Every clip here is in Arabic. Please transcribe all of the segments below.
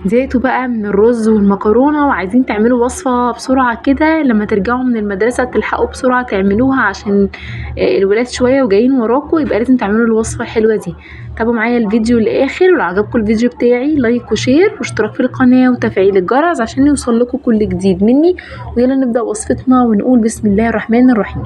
زهقتوا بقى من الرز والمكرونة وعايزين تعملوا وصفة بسرعة كده لما ترجعوا من المدرسة تلحقوا بسرعة تعملوها عشان الولاد شوية وجايين وراكوا، يبقى لازم تعملوا الوصفة الحلوة دي. تابعوا معايا الفيديو للآخر، ولو عجبكم الفيديو بتاعي لايك وشير واشتراك في القناة وتفعيل الجرس عشان يوصلكوا كل جديد مني. ويلا نبدأ وصفتنا ونقول بسم الله الرحمن الرحيم.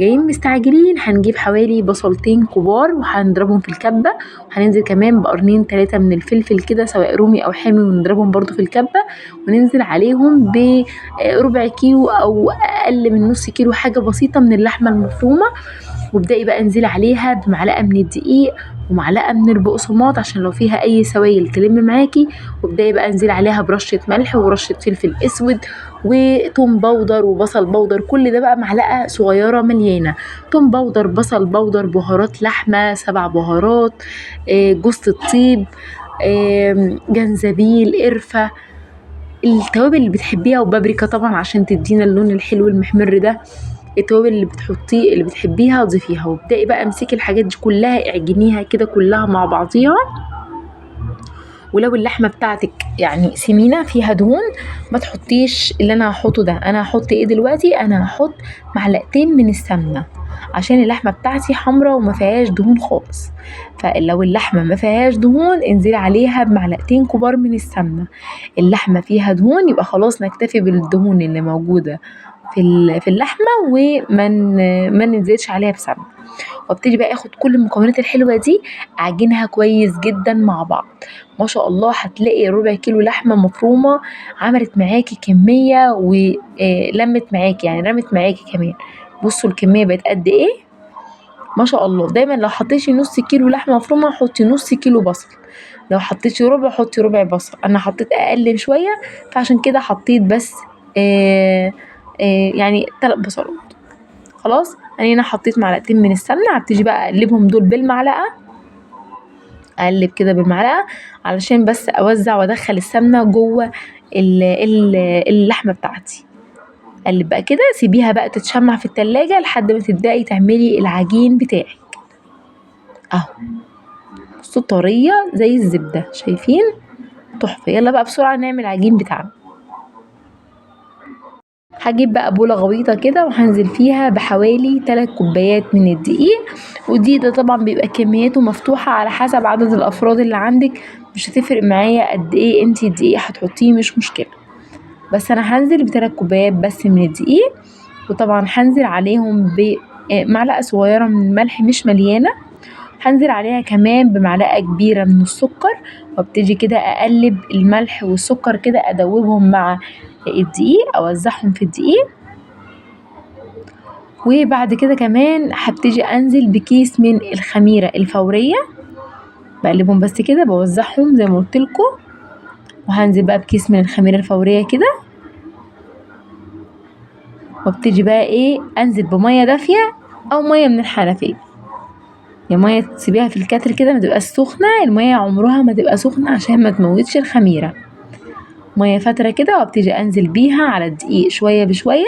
جايين مستعجلين، هنجيب حوالي بصلتين كبار وهنضربهم في الكبة، وهننزل كمان بقرنين 3 من الفلفل كده سواء رومي او حامي ونضربهم برضو في الكبة، وننزل عليهم بربع كيلو او اقل من نص كيلو حاجة بسيطة من اللحمة المفرومة. وابدأي بقى انزلي عليها بمعلقة من الدقيق ومعلقة من البقسماط عشان لو فيها اي سوائل تلم معاكي. وابدأي بقى انزلي عليها برشة ملح ورشة فلفل اسود وتوم بودر وبصل بودر، كل ده بقى معلقة صغيرة مليانة. توم بودر، بصل بودر، بهارات لحمة 7 بهارات، جوز الطيب، جنزبيل، قرفة، التوابل اللي بتحبيها، وبابريكا طبعا عشان تدينا اللون الحلو المحمر ده. التوابل اللي اللي بتحبيها ضيفيها، وابدأي بقى امسكي الحاجات دي كلها اعجنيها كده كلها مع بعضيها. ولو اللحمه بتاعتك يعني سمينه فيها دهون ما تحطيش اللي انا هحطه ده. انا هحط ايه دلوقتي؟ انا هحط معلقتين من السمنه عشان اللحمه بتاعتي حمرا وما فيهاش دهون خالص. فلو اللحمه ما فيهاش دهون انزلي عليها بمعلقتين كبار من السمنه. اللحمه فيها دهون يبقى خلاص نكتفي بالدهون اللي موجوده في اللحمه، ما ننزلش عليها بسمنه. وابتدي بقى اخد كل المكونات الحلوه دي اعجنها كويس جدا مع بعض. ما شاء الله هتلاقي ربع كيلو لحمه مفرومه عملت معاكي كميه ولمت معاكي، يعني رمت معاكي كمان. بصوا الكميه بقت قد ايه ما شاء الله. دايما لو حطيتي نص كيلو لحمه مفرومه حطي نص كيلو بصل، لو حطيتي ربع حطي ربع بصل. انا حطيت اقل شويه فعشان كده حطيت بس يعني 3 بصلات. خلاص انا هنا حطيت معلقتين من السمنه، هبتدي بقى اقلبهم دول بالمعلقه، اقلب كده بالمعلقه علشان بس اوزع وادخل السمنه جوه اللحمه بتاعتي. اقلب بقى كده، سيبيها بقى تتشمع في التلاجة لحد ما تبدأي تعملي العجين بتاعك اهو. بصوا طريه زي الزبده، شايفين؟ تحفه. يلا بقى بسرعه نعمل العجين بتاعنا. هجيب بقى بولة غويطة كده وهنزل فيها بحوالي 3 كوبايات من الدقيق. والدقيق ده طبعا بيبقى كمياته مفتوحة على حسب عدد الافراد اللي عندك، مش هتفرق معايا قد ايه انتي الدقيق هتحطيه، مش مشكلة. بس انا هنزل ب3 كوبايات بس من الدقيق. وطبعا هنزل عليهم بمعلقة صغيرة من الملح مش مليانة. هنزل عليها كمان بمعلقة كبيرة من السكر، وابتدي كده اقلب الملح والسكر كده ادوبهم مع الدقيق، اوزعهم في الدقيق. وبعد كده كمان هبتدي انزل بكيس من الخميرة الفورية، بقلبهم بس كده بوزعهم زي ما قلتلكم. وهنزل بقى بكيس من الخميرة الفورية كده، وابتدي بقى ايه انزل بمية دافية او مية من الحنفية. يا مية تسيبيها في الكاتل كده ما تبقاش سخنة، المية عمرها ما تبقى سخنة عشان ما تموتش الخميرة. مية فترة كده، وابتدي انزل بيها على الدقيق شوية بشوية.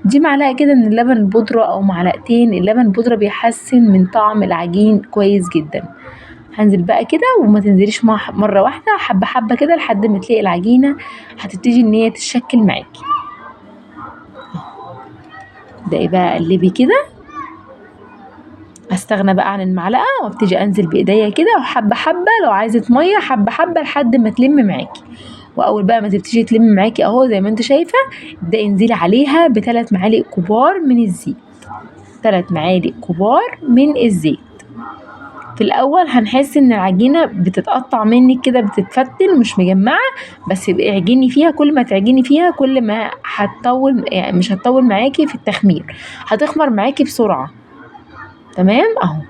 دي معلقة كده من اللبن البودرة او معلقتين. اللبن البودرة بيحسن من طعم العجين كويس جدا. هنزل بقى كده وما تنزليش مرة واحدة، حبة حبة كده لحد ما تلاقي العجينة هتبتدي ان هي تتشكل معاكي. ابدأي بقى قلبي كده، استغنى بقى عن المعلقة وابتدي انزل بايديا كده وحبة حبة، لو عايزة مية حبة حبة لحد ما تلم معاكي. واول بقى ما تبتدي تلم معاكي اهو زي ما انت شايفة، ابدأي انزلي عليها ب3 معالق كبار من الزيت. 3 معالق كبار من الزيت. في الاول هنحس ان العجينة بتتقطع منك كده، بتتفتل مش مجمعة، بس اعجني فيها. كل ما تعجني فيها كل ما هتطول، يعني مش هتطول معاكي في التخمير، هتخمر معاكي بسرعة. تمام اهو.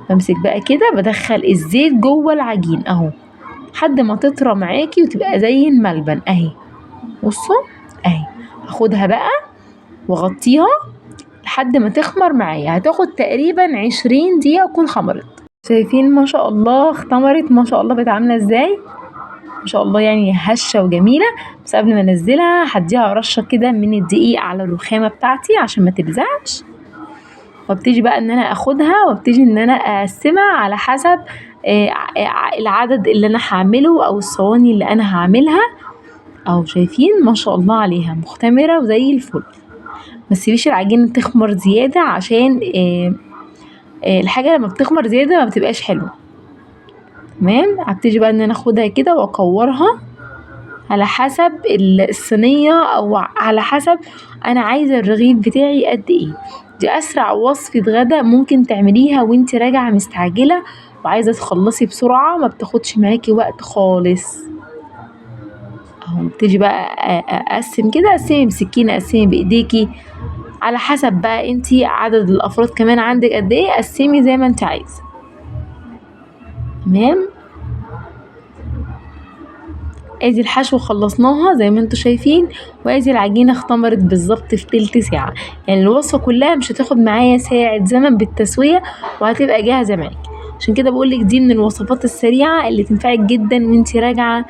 بمسك بقى كده بدخل الزيت جوه العجين اهو لحد ما تطرى معاكي وتبقى زي الملبن اهي. بصوا اهي. هاخدها بقى واغطيها لحد ما تخمر معايا، هتاخد تقريبا 20 دقيقة تكون خمرت. شايفين ما شاء الله اختمرت ما شاء الله، بقت عاملة ازاي ما شاء الله، يعني هشة وجميلة. بس قبل ما انزلها هديها رشة كده من الدقيق على الرخامة بتاعتي عشان ما تلزقش. وابتدي بقى ان انا اخدها وابتدي ان انا اقسمها على حسب العدد اللي انا هعمله او الصواني اللي انا هعملها اهو. شايفين ما شاء الله عليها مختمرة وزي الفل. ما تسيبيش العجينة تخمر زيادة عشان الحاجة لما بتخمر زيادة ما بتبقاش حلوة. تمام. هبتدي بقى ان انا اخدها كده واكورها على حسب الصينية او على حسب انا عايزة الرغيف بتاعي قد ايه. دي اسرع وصفة غدا ممكن تعمليها وانت راجعة مستعجلة وعايزة تخلصي بسرعة، ما بتاخدش معاكي وقت خالص. اهو بتيجي بقى اقسم كده، قسمي بسكينة، قسمي بايديكي على حسب بقى انتي عدد الافراد كمان عندك قد ايه، قسمي زي ما انت عايزة. تمام. ادي الحشو خلصناها زي ما انتوا شايفين، وادي العجينة اختمرت بالظبط في تلت ساعة. يعني الوصفة كلها مش هتاخد معايا ساعة زمن بالتسوية وهتبقى جاهزة معاكي. عشان كده بقولك دي من الوصفات السريعة اللي تنفعك جدا وانتي راجعة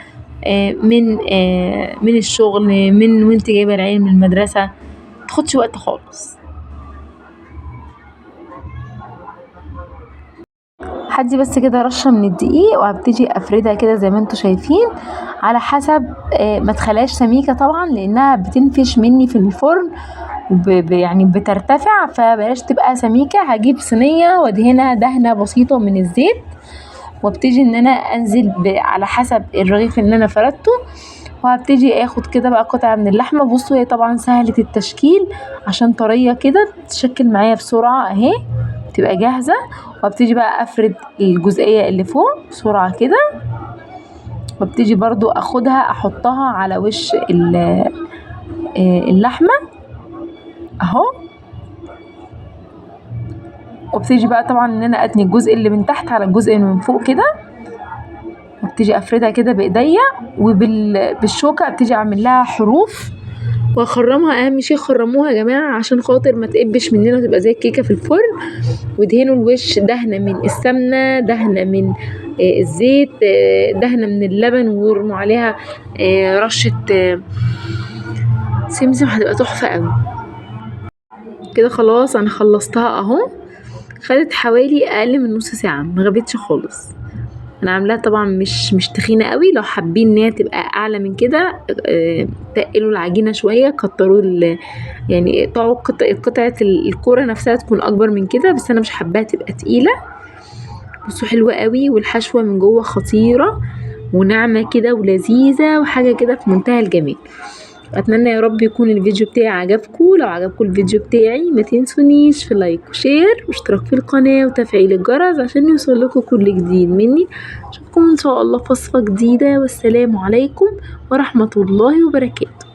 من الشغل، وانتي جايبة العيال من المدرسة، متاخدش وقت خالص. هدي بس كده رشة من الدقيق وهبتدي افردها كده زي ما انتوا شايفين على حسب ما تخليهاش سميكة طبعا لانها بتنفش مني في الفرن يعني بترتفع، فبلاش تبقى سميكة. هجيب صينية وادهنها دهنة بسيطة من الزيت وابتدي ان انا انزل على حسب الرغيف اللي انا فردته، وهبتدي اخد كده بقى قطعة من اللحمة. بصوا هي طبعا سهلة التشكيل عشان طرية كده تتشكل معايا بسرعة اهي، تبقى جاهزة. وابتدي بقى افرد الجزئية اللي فوق بسرعة كده، وابتدي برضو اخدها احطها على وش اللحمة اهو. وابتدي بقى طبعا ان انا اتني الجزء اللي من تحت على الجزء اللي من فوق كده، وابتدي افردها كده بايديا وبالشوكة ابتدي اعمل لها حروف واخرمها. اهم شيء خرموها يا جماعة عشان خاطر ما تقبش مننا وتبقى زي الكيكة في الفرن. ودهنوا الوش دهنة من السمنة، دهنة من الزيت، دهنة من اللبن، وارموا عليها رشة سمسم، هتبقى تحفة قوي كده. خلاص انا خلصتها اهو. خدت حوالي اقل من نص ساعة، مغابتش خالص. انا عاملاها طبعا مش تخينة قوي، لو حابين ان هي تبقى اعلى من كده تقلوا العجينة شوية، كتروا يعني طعوا قطعة الكورة نفسها تكون اكبر من كده، بس انا مش حباها تبقى تقيلة. بصوا حلوة قوي، والحشوة من جوه خطيرة وناعمة كده ولذيذة وحاجة كده في منتهى الجمال. اتمنى يا رب يكون الفيديو بتاعي عجبكم. لو عجبكم الفيديو بتاعي ما تنسونيش في لايك وشير واشتراك في القناة وتفعيل الجرس عشان يوصل لكم كل جديد مني. اشوفكم ان شاء الله في وصفة جديدة، والسلام عليكم ورحمة الله وبركاته.